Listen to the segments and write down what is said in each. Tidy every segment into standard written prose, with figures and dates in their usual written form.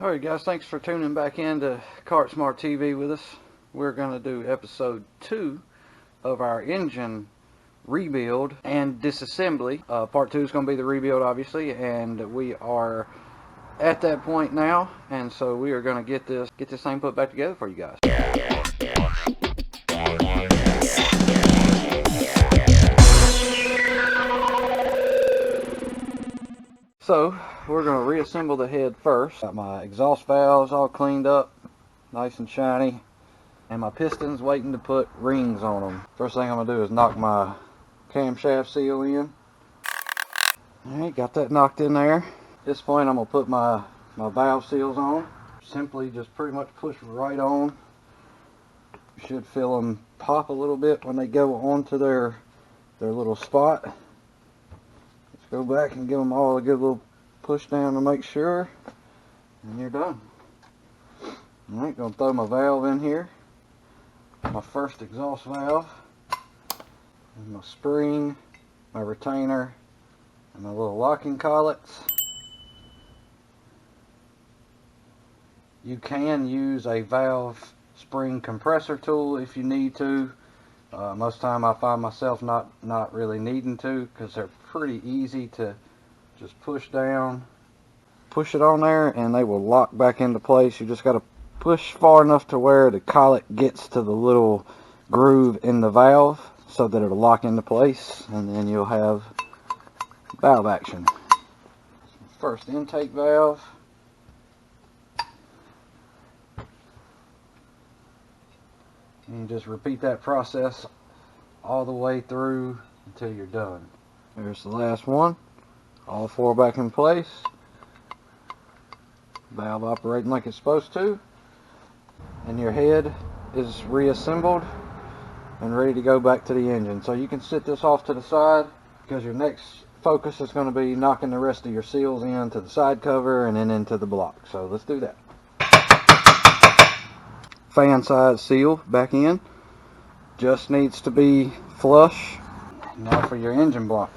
Alright guys, thanks for tuning back in to Kart Smart TV with us. We're going to do episode 2 of our engine rebuild and disassembly. Part 2 is going to be the rebuild, obviously, and we are at that point now, and so we are going to get this thing put back together for you guys. So we're going to reassemble the head first. Got my exhaust valves all cleaned up, nice and shiny, and my pistons waiting to put rings on them. First thing I'm going to do is knock my camshaft seal in. Alright, got that knocked in there. At this point I'm going to put my valve seals on. Simply just pretty much push right on. You should feel them pop a little bit when they go onto their little spot. Go back and give them all a good little push down to make sure, and you're done. Alright, gonna throw my valve in here. My first exhaust valve, and my spring, my retainer, and my little locking collets. You can use a valve spring compressor tool if you need to. Most of the time I find myself not really needing to, because they're pretty easy to just push down, push it on there, and they will lock back into place. You just got to push far enough to where the collet gets to the little groove in the valve so that it'll lock into place, and then you'll have valve action. First intake valve. And you just repeat that process all the way through until you're done. There's the last one. All four back in place. Valve operating like it's supposed to. And your head is reassembled and ready to go back to the engine. So you can sit this off to the side, because your next focus is going to be knocking the rest of your seals into the side cover and then into the block. So let's do that. Fan side seal back in, just needs to be flush. Now for your engine block.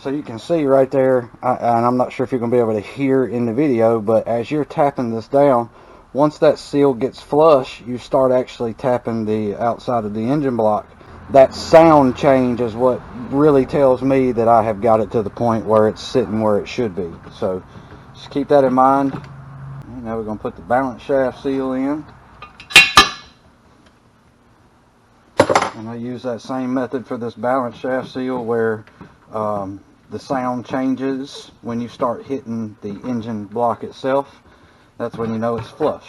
So you can see right there, and I'm not sure if you're going to be able to hear in the video, but as you're tapping this down, once that seal gets flush, you start actually tapping the outside of the engine block. That sound change is what really tells me that I have got it to the point where it's sitting where it should be. So just keep that in mind. Now we're going to put the balance shaft seal in. And I use that same method for this balance shaft seal, where the sound changes when you start hitting the engine block itself. That's when you know it's flush.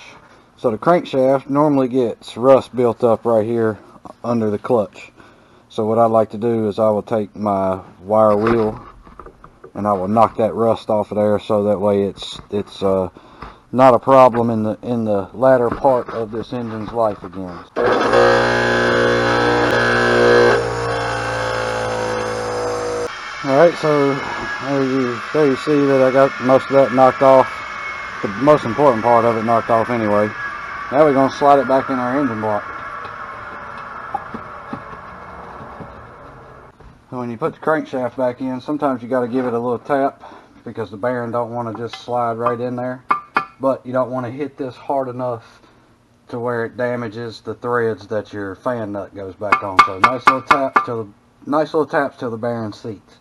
So the crankshaft normally gets rust built up right here under the clutch. So what I like to do is I will take my wire wheel and I will knock that rust off of there, so that way it's not a problem in the latter part of this engine's life again. Alright, so there you see that I got most of that knocked off. The most important part of it knocked off anyway. Now we're going to slide it back in our engine block. And when you put the crankshaft back in, sometimes you got to give it a little tap, because the bearing don't want to just slide right in there. But you don't want to hit this hard enough to where it damages the threads that your fan nut goes back on. So nice little taps till the bearing seats.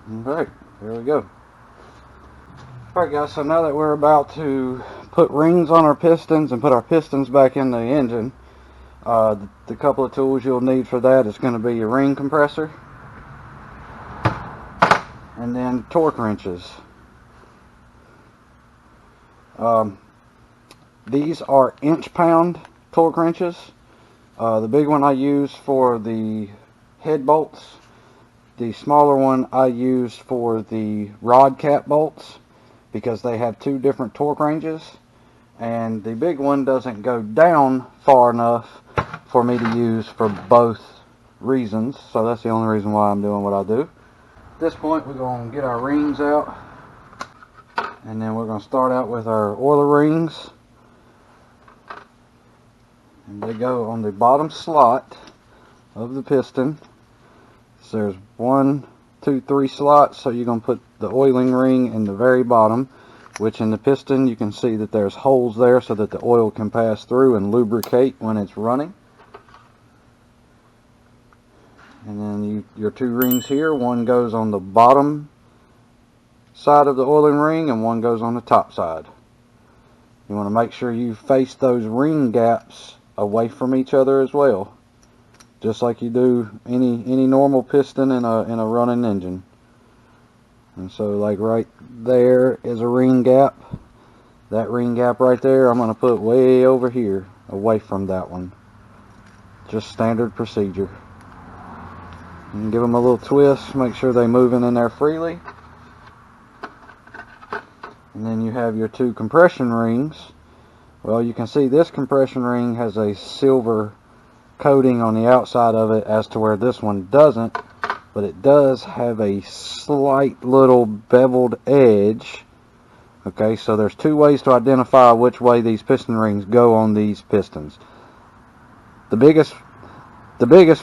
Alright, there we go. Alright guys, so now that we're about to put rings on our pistons and put our pistons back in the engine, the couple of tools you'll need for that is going to be your ring compressor and then torque wrenches. These are inch-pound torque wrenches. The big one I use for the head bolts. The smaller one I use for the rod cap bolts, because they have two different torque ranges. And the big one doesn't go down far enough for me to use for both reasons. So that's the only reason why I'm doing what I do. At this point, we're going to get our rings out. And then we're going to start out with our oiler rings. And they go on the bottom slot of the piston. So there's 1, 3 slots, so you're going to put the oiling ring in the very bottom, which in the piston you can see that there's holes there so that the oil can pass through and lubricate when it's running. And then your 2 rings here, one goes on the bottom side of the oiling ring and one goes on the top side. You want to make sure you face those ring gaps away from each other as well, just like you do any normal piston in a running engine. And so like right there is a ring gap. That ring gap right there I'm going to put way over here away from that one. Just standard procedure. And give them a little twist, make sure they're moving in there freely. And then you have your 2 compression rings. Well, you can see this compression ring has a silver coating on the outside of it, as to where this one doesn't, but it does have a slight little beveled edge. Okay, so there's 2 ways to identify which way these piston rings go on these pistons. The biggest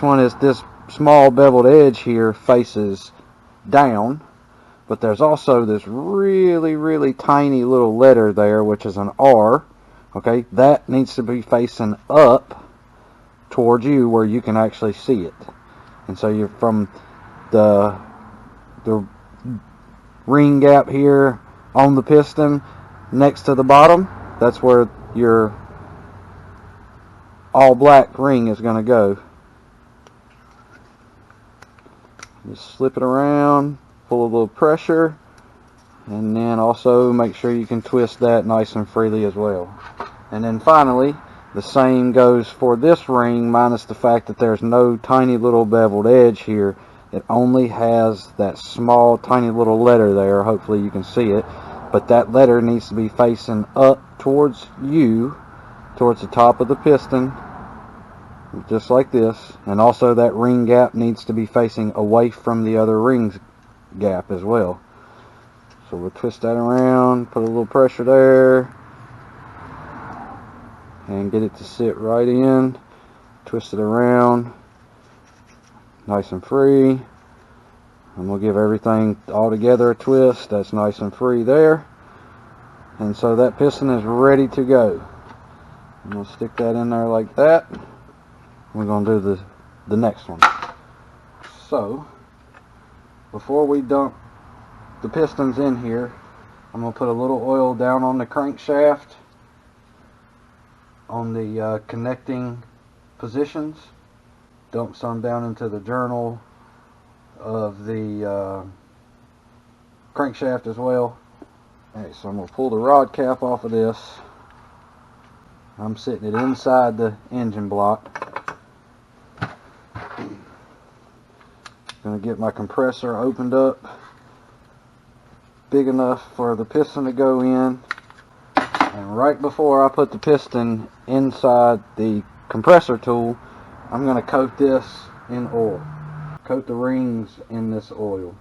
one is this small beveled edge here faces down, but there's also this really tiny little letter there, which is an R. Okay, that needs to be facing up towards you where you can actually see it. And so you're from the ring gap here on the piston next to the bottom, that's where your all black ring is going to go. Just slip it around, pull a little pressure, and then also make sure you can twist that nice and freely as well. And then finally, the same goes for this ring, minus the fact that there's no tiny little beveled edge here. It only has that small tiny little letter there. Hopefully you can see it, but that letter needs to be facing up towards you, towards the top of the piston, just like this. And also that ring gap needs to be facing away from the other rings gap as well. So we'll twist that around, put a little pressure there, and get it to sit right in. Twist it around nice and free, and we'll give everything all together a twist. That's nice and free there. And so that piston is ready to go. I'm going to stick that in there like that. We're going to do the next one. So before we dump the pistons in here, I'm going to put a little oil down on the crankshaft on the connecting positions. Dump some down into the journal of the crankshaft as well. Alright, so I'm going to pull the rod cap off of this. I'm sitting it inside the engine block. Going to get my compressor opened up big enough for the piston to go in. And right before I put the piston inside the compressor tool, I'm going to coat this in oil. Coat the rings in this oil.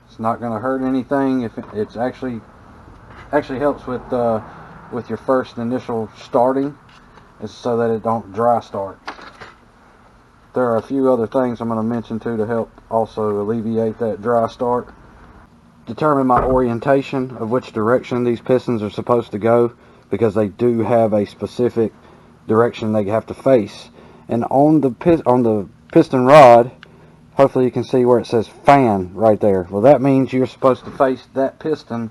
It's not going to hurt anything. If it's actually helps with your first initial starting, is so that it don't dry start. There are a few other things I'm going to mention too to help also alleviate that dry start. Determine my orientation of which direction these pistons are supposed to go, because they do have a specific direction they have to face. And on the piston rod, hopefully you can see where it says fan right there. Well, that means you're supposed to face that piston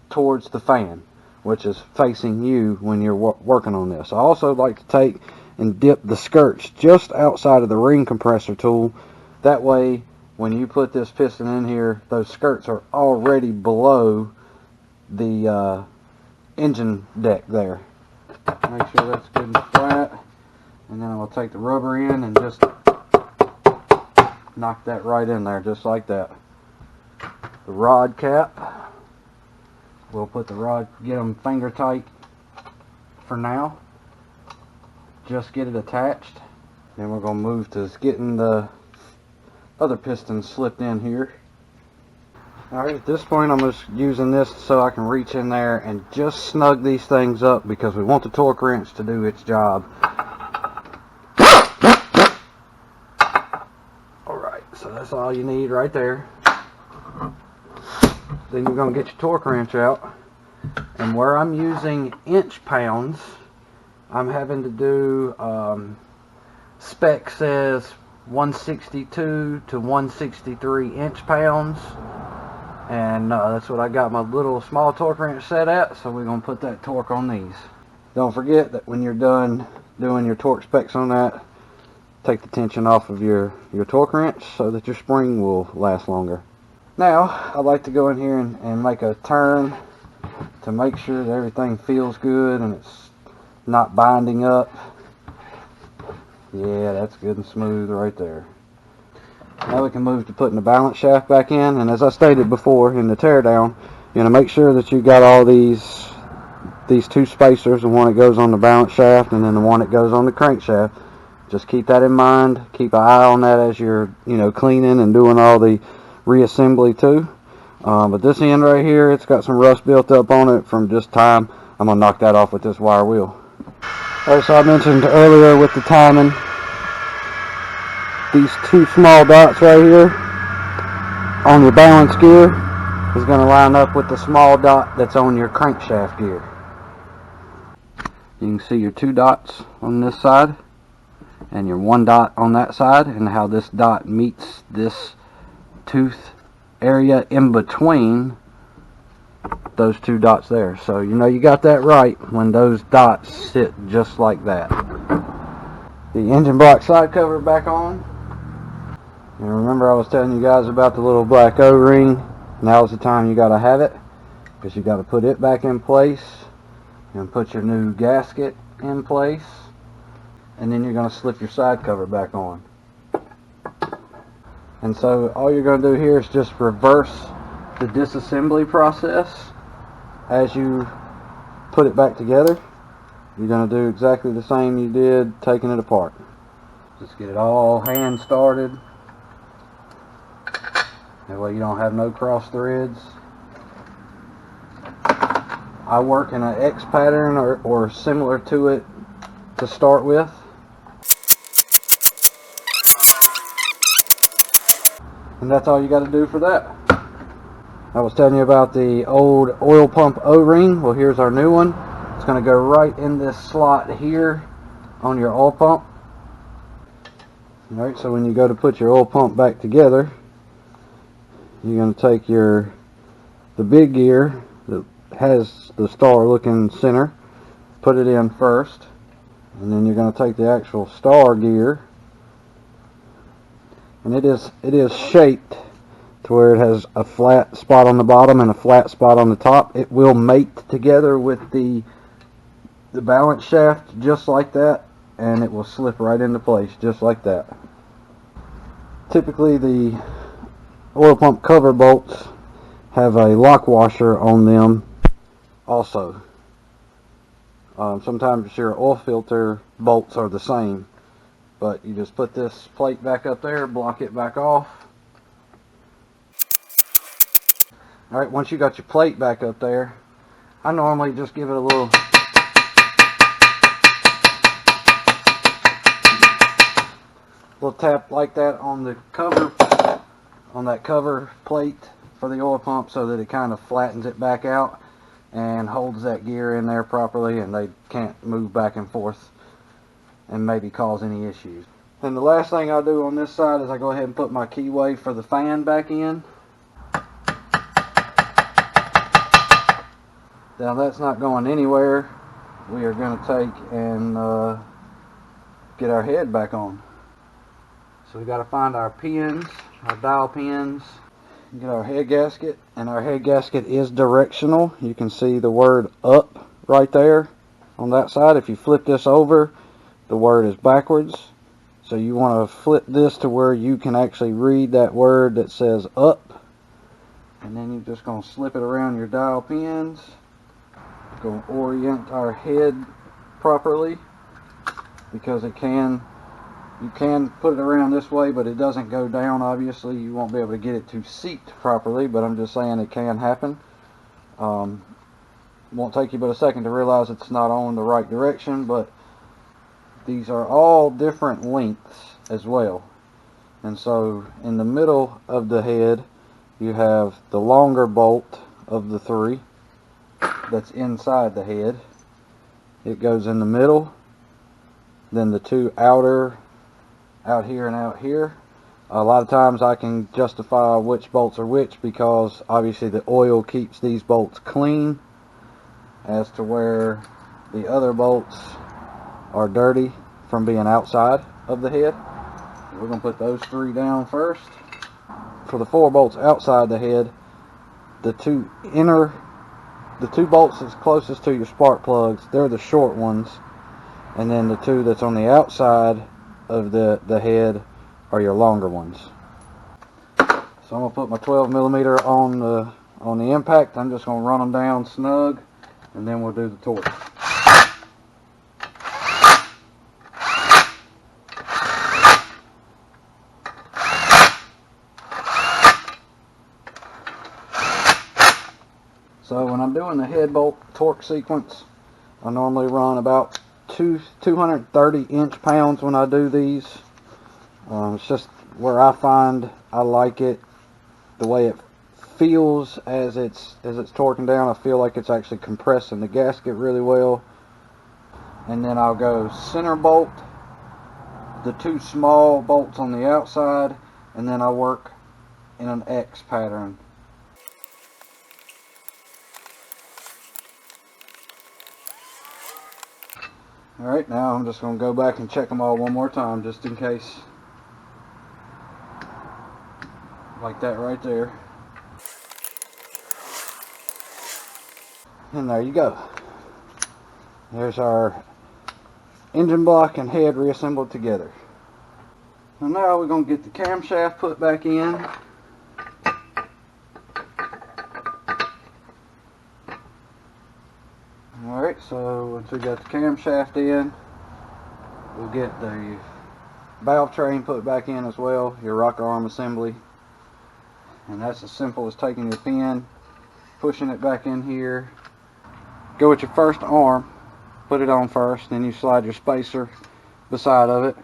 towards the fan, which is facing you when you're working on this. I also like to take and dip the skirts just outside of the ring compressor tool. That way, when you put this piston in here, those skirts are already below the engine deck there. Make sure that's good and flat. And then I'll take the rubber in and just knock that right in there, just like that. The rod cap, we'll put the rod, get them finger tight for now. Just get it attached. Then we're going to move to getting the other pistons slipped in here. Alright, at this point I'm just using this so I can reach in there and just snug these things up, because we want the torque wrench to do its job. That's all you need right there. Then you're going to get your torque wrench out. And where I'm using inch pounds, I'm having to do, spec says 162 to 163 inch pounds. And that's what I got my little small torque wrench set at. So we're going to put that torque on these. Don't forget that when you're done doing your torque specs on that, take the tension off of your torque wrench so that your spring will last longer. Now, I like to go in here and make a turn to make sure that everything feels good and it's not binding up. Yeah, that's good and smooth right there. Now we can move to putting the balance shaft back in, and as I stated before in the teardown, you're going to make sure that you got all these two spacers, the one that goes on the balance shaft and then the one that goes on the crankshaft. Just keep that in mind. Keep an eye on that as you're cleaning and doing all the reassembly too. But this end right here, it's got some rust built up on it from just time. I'm going to knock that off with this wire wheel. Alright, so I mentioned earlier with the timing, these two small dots right here on your balance gear is going to line up with the small dot that's on your crankshaft gear. You can see your two dots on this side and your one dot on that side, and how this dot meets this tooth area in between those two dots there. So you got that right when those dots sit just like that. The engine block side cover back on. And remember I was telling you guys about the little black O-ring. Now's the time you got to have it, because you got to put it back in place and put your new gasket in place, and then you're going to slip your side cover back on. And so all you're going to do here is just reverse the disassembly process as you put it back together. You're going to do exactly the same you did taking it apart. Just get it all hand started. That way you don't have no cross threads. I work in an X pattern or similar to it to start with. And that's all you got to do for that. I was telling you about the old oil pump O-ring. Well, here's our new one. It's going to go right in this slot here on your oil pump. Alright, so when you go to put your oil pump back together, you're going to take the big gear that has the star looking center, put it in first, and then you're going to take the actual star gear, and it is shaped to where it has a flat spot on the bottom and a flat spot on the top. It will mate together with the balance shaft just like that, and it will slip right into place just like that. Typically the oil pump cover bolts have a lock washer on them also. Sometimes your oil filter bolts are the same, but you just put this plate back up there, block it back off. Alright, once you got your plate back up there, I normally just give it a little tap like that on the cover, on that cover plate for the oil pump, so that it kind of flattens it back out and holds that gear in there properly, and they can't move back and forth and maybe cause any issues. And the last thing I do on this side is I go ahead and put my keyway for the fan back in. Now that's not going anywhere. We are going to take and get our head back on. So we got to find our pins, our dial pins, get our head gasket, and our head gasket is directional. You can see the word up right there on that side. If you flip this over, the word is backwards. So you want to flip this to where you can actually read that word that says up, and then you're just going to slip it around your dial pins. Going to orient our head properly, because you can put it around this way, but it doesn't go down. Obviously you won't be able to get it to seat properly, but I'm just saying it can happen. Won't take you but a second to realize it's not on the right direction, but these are all different lengths as well. And so in the middle of the head you have the longer bolt of the three that's inside the head. It goes in the middle, then the two outer, out here and out here. A lot of times I can justify which bolts are which because obviously the oil keeps these bolts clean, as to where the other bolts are dirty from being outside of the head. We're going to put those three down first. For the 4 bolts outside the head, the two bolts that's closest to your spark plugs, they're the short ones, and then the 2 that's on the outside of the head are your longer ones. So I'm going to put my 12mm on the impact. I'm just going to run them down snug, and then we'll do the torque. So when I'm doing the head bolt torque sequence, I normally run about 230 inch-pounds when I do these. It's just where I find I like it, the way it feels as it's torquing down. I feel like it's actually compressing the gasket really well. And then I'll go center bolt, the 2 small bolts on the outside, and then I work in an X pattern. Alright, now I'm just going to go back and check them all one more time just in case. Like that right there. And there you go. There's our engine block and head reassembled together. So now we're going to get the camshaft put back in. Alright, so once we got the camshaft in, we'll get the valve train put back in as well, your rocker arm assembly. And that's as simple as taking your pin, pushing it back in here. Go with your first arm, put it on first, then you slide your spacer beside of it.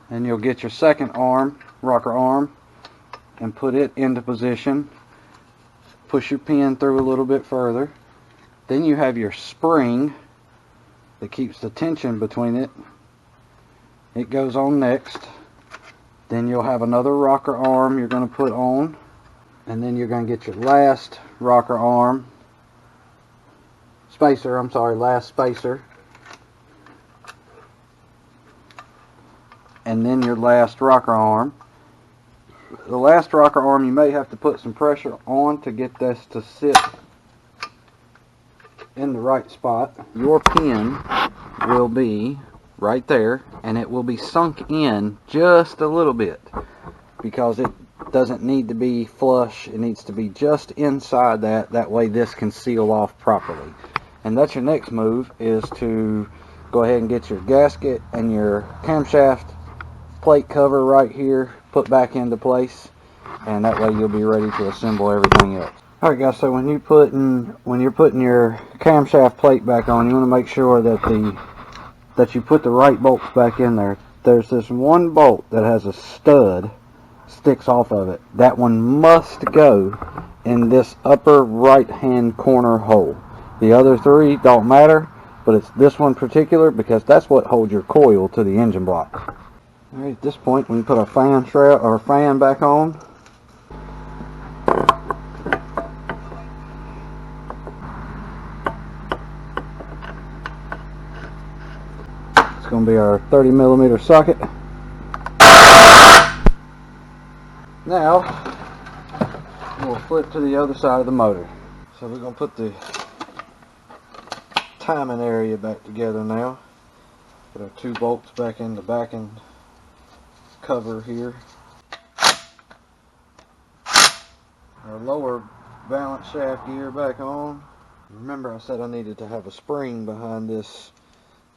And you'll get your second arm, rocker arm, and put it into position. Push your pin through a little bit further. Then you have your spring that keeps the tension between it. It goes on next. Then you'll have another rocker arm you're going to put on. And then you're going to get your last rocker arm. Last spacer. And then your last rocker arm. The last rocker arm you may have to put some pressure on to get this to sit in the right spot. Your pin will be right there, and it will be sunk in just a little bit because it doesn't need to be flush. It needs to be just inside that way this can seal off properly. And that's your next move, is to go ahead and get your gasket and your camshaft plate cover right here put back into place, and that way you'll be ready to assemble everything else. Alright guys, so when you're putting your camshaft plate back on, you want to make sure that you put the right bolts back in there. There's this one bolt that has a stud sticks off of it. That one must go in this upper right hand corner hole. The other 3 don't matter, but it's this one particular because that's what holds your coil to the engine block. Alright, at this point we can put our fan back on. It's going to be our 30mm socket. Now we'll flip to the other side of the motor. So we're going to put the timing area back together now. Put our 2 bolts back in the back end cover here. Our lower balance shaft gear back on. Remember I said I needed to have a spring behind this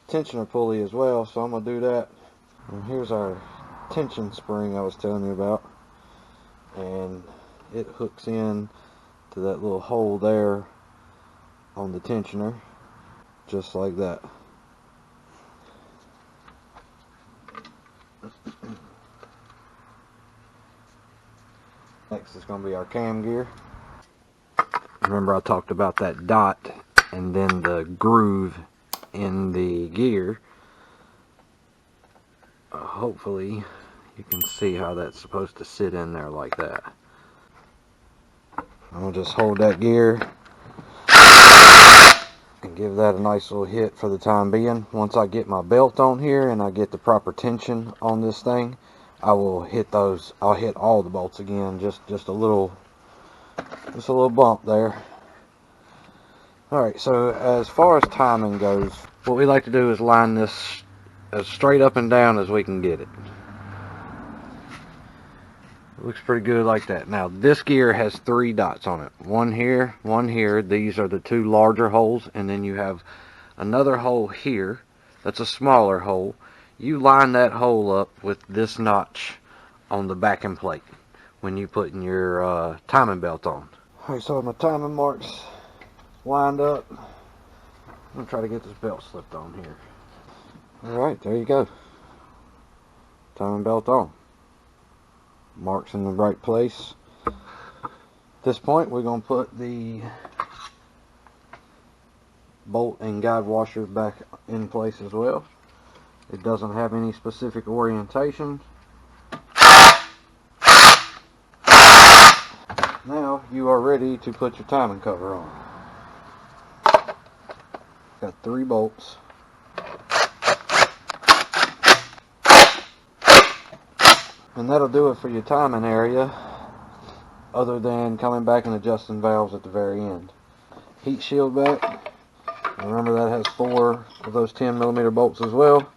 tensioner pulley as well, so I'm going to do that. And here's our tension spring I was telling you about, and it hooks in to that little hole there on the tensioner, just like that. Next is going to be our cam gear. Remember I talked about that dot and then the groove in the gear. Hopefully you can see how that's supposed to sit in there like that. I'm going to just hold that gear and give that a nice little hit for the time being. Once I get my belt on here and I get the proper tension on this thing, I will hit those. I'll hit all the bolts again. Just a little bump there. Alright, so as far as timing goes, what we like to do is line this as straight up and down as we can get it. It looks pretty good like that. Now this gear has 3 dots on it. One here, one here. These are the 2 larger holes, and then you have another hole here that's a smaller hole. You line that hole up with this notch on the backing plate when you put your timing belt on. Alright, so my timing marks lined up. I'm going to try to get this belt slipped on here. Alright, there you go. Timing belt on. Marks in the right place. At this point, we're going to put the bolt and guide washer back in place as well. It doesn't have any specific orientation. Now you are ready to put your timing cover on. Got 3 bolts. And that'll do it for your timing area, other than coming back and adjusting valves at the very end. Heat shield back. Remember that has 4 of those 10mm bolts as well.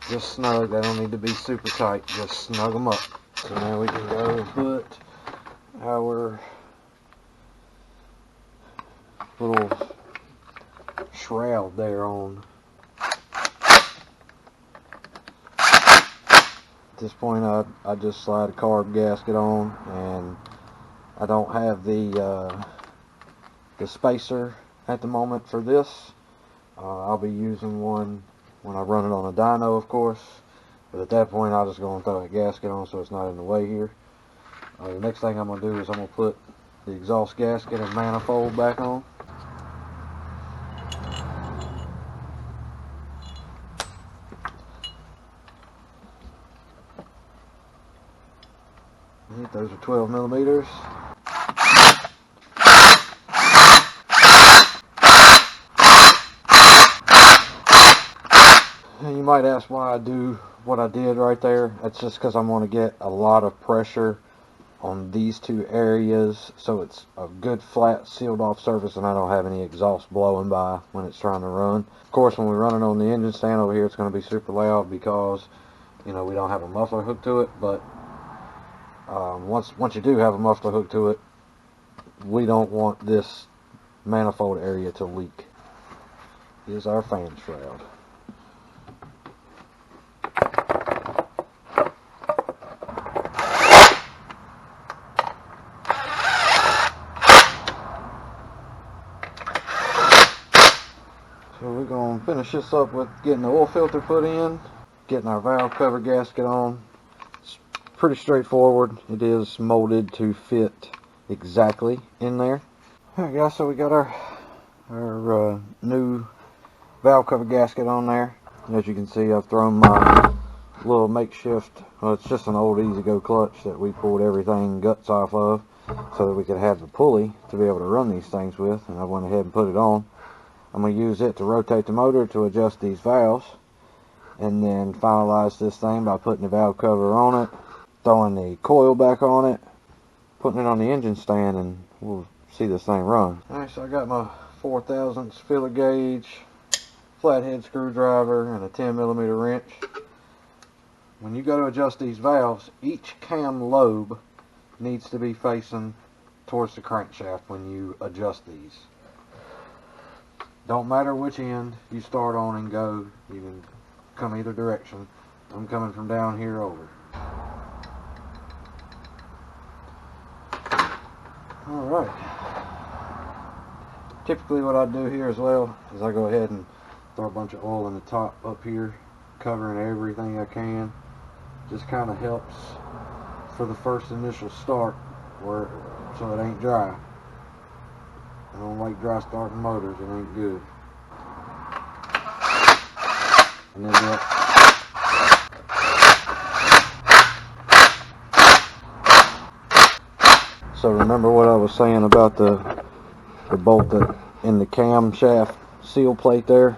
Just snug. They don't need to be super tight. Just snug them up. So now we can go and put our little shroud there on. At this point I just slide a carb gasket on, and I don't have the spacer at the moment for this. I'll be using one when I run it on a dyno, of course, but at that point I'll just go and throw a gasket on so it's not in the way here. The next thing I'm going to do is I'm going to put the exhaust gasket and manifold back on. Those are 12mm. And you might ask why I do what I did right there. That's just because I'm going to get a lot of pressure on these 2 areas, so it's a good flat sealed off surface and I don't have any exhaust blowing by when it's trying to run. Of course, when we run it on the engine stand over here, it's going to be super loud because, you know, we don't have a muffler hooked to it. But once you do have a muffler hooked to it, we don't want this manifold area to leak. Here's our fan shroud. So we're going to finish this up with getting the oil filter put in, getting our valve cover gasket on. It's pretty straightforward. It is molded to fit exactly in there. Alright guys, so we got our new valve cover gasket on there. As you can see, I've thrown my little makeshift, well, it's just an old EZGO clutch that we pulled everything guts off of so that we could have the pulley to be able to run these things with, and I went ahead and put it on. I'm going to use it to rotate the motor to adjust these valves, and then finalize this thing by putting the valve cover on it, throwing the coil back on it, putting it on the engine stand, and we'll see this thing run. Alright, so I got my 4 thousandths filler gauge, flathead screwdriver, and a 10mm wrench. When you go to adjust these valves, each cam lobe needs to be facing towards the crankshaft when you adjust these. Don't matter which end you start on and go, you can come either direction. I'm coming from down here over. Alright. Typically what I do here as well is I go ahead and throw a bunch of oil in the top up here, covering everything I can. Just kind of helps for the first initial start so it ain't dry. I don't like dry starting motors, it ain't good. And then so remember what I was saying about the bolt that in the camshaft seal plate there?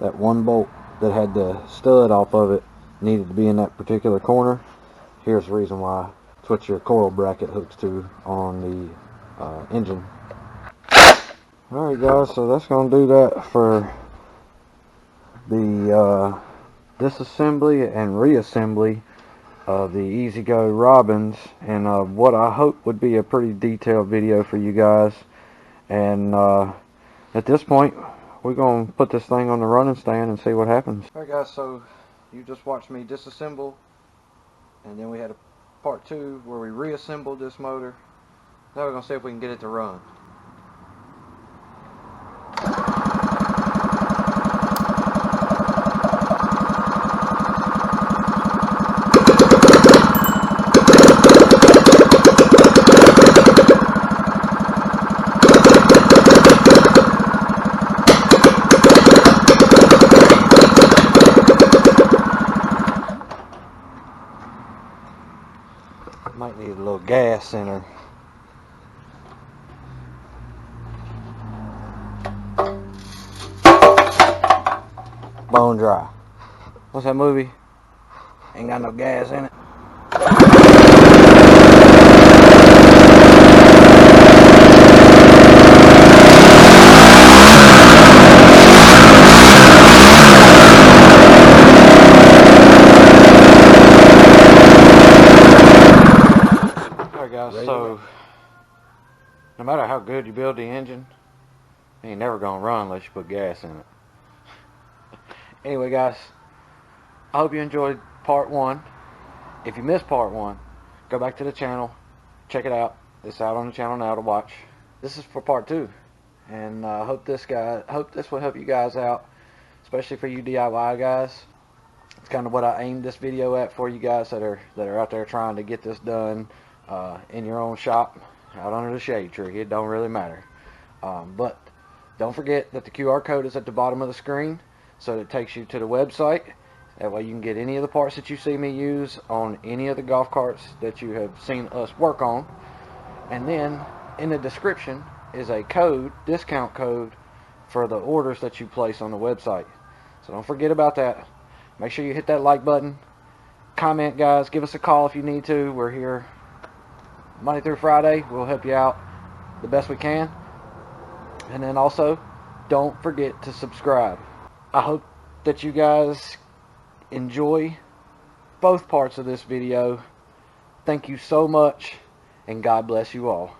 That one bolt that had the stud off of it needed to be in that particular corner. Here's the reason why. It's what your coil bracket hooks to on the engine. Alright guys, so that's going to do that for the disassembly and reassembly of the EZGO Robins, and what I hope would be a pretty detailed video for you guys. And at this point, we're going to put this thing on the running stand and see what happens. Alright guys, so you just watched me disassemble, and then we had a part 2 where we reassembled this motor. Now we're going to see if we can get it to run. Might need a little gas in her. Bone dry. What's that movie? Ain't got no gas in it. Guys, so no matter how good you build the engine, it ain't never gonna run unless you put gas in it. Anyway guys, I hope you enjoyed part 1. If you missed part 1, go back to the channel, check it out. It's out on the channel now to watch. This is for part 2, and I hope this will help you guys out, especially for you DIY guys. It's kind of what I aimed this video at for you guys that are out there trying to get this done in your own shop, out under the shade tree. It don't really matter. But don't forget that the QR code is at the bottom of the screen, so it takes you to the website. That way you can get any of the parts that you see me use on any of the golf carts that you have seen us work on. And then in the description is a discount code for the orders that you place on the website. So don't forget about that. Make sure you hit that like button. Comment, guys. Give us a call if you need to. We're here Monday through Friday. We'll help you out the best we can. And then also, don't forget to subscribe. I hope that you guys enjoy both parts of this video. Thank you so much, and God bless you all.